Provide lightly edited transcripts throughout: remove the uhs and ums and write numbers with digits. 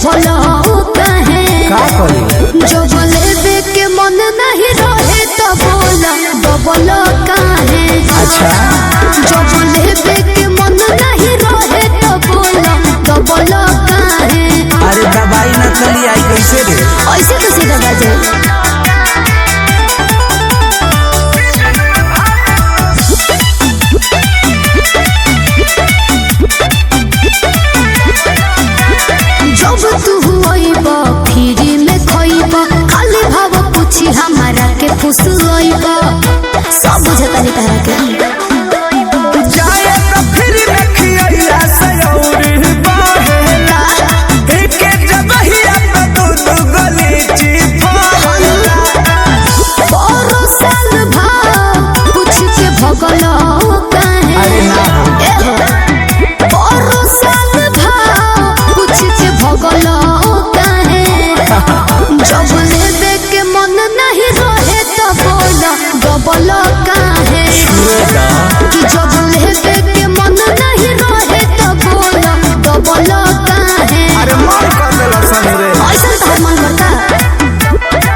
छबला काहे का करी जब लेबे के मन नहीं रहे तो बोला डबल काहे। अच्छा जब लेबे के मन नहीं रहे तो बोला डबल काहे। अरे दवाई न चली आई कैसे रे ऐसे कैसे दबा जाए। जब तू हुआइबा फिरी में खोइबा खाली भाव पूछी हमारा के फुस लइबा सब बुझता नहीं तारा के जाए तो फिर रखिया सयौरी बाहेला एक जगहिया पे दो गली चिफाला बरो साल भाव पूछ के भगल काहे। अरे ना हो बरो साल भाव पूछ के भगल काहे। जब लेबे के मन नहीं रहे तो बोला डबल काहे। कि जब लेबे के मन नहीं रहे तो बोला डबल काहे। अरे मन कर देला सन रे ऐसा तो मन करता।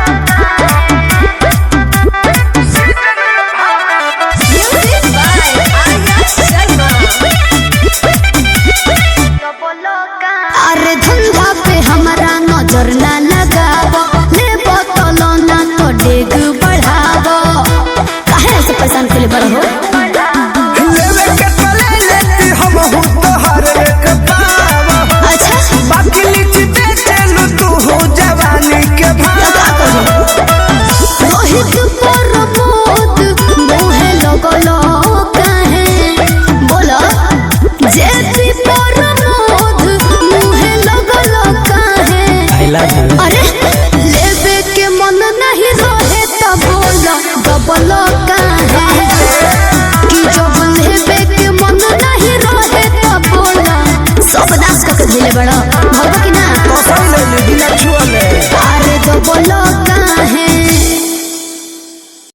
अरे धंधा पे हमारा नजर ना लगाव ले बोतलो ना तो डेग बढ़ाव काहे ऐसे परेशान के लिए बड़ा हो। लेवे के चले लेती हम हूँ तोहर एक पावा अच्छा बाकी लीची बेचलू तू हो जवानी के भाव रोहित प्रमोद मोहे लगलो काहे बोला जेती प्रमोद मोहे लगलो काहे। आई लव यू अरे लेबे के मन नहीं रहे तो बोला डबल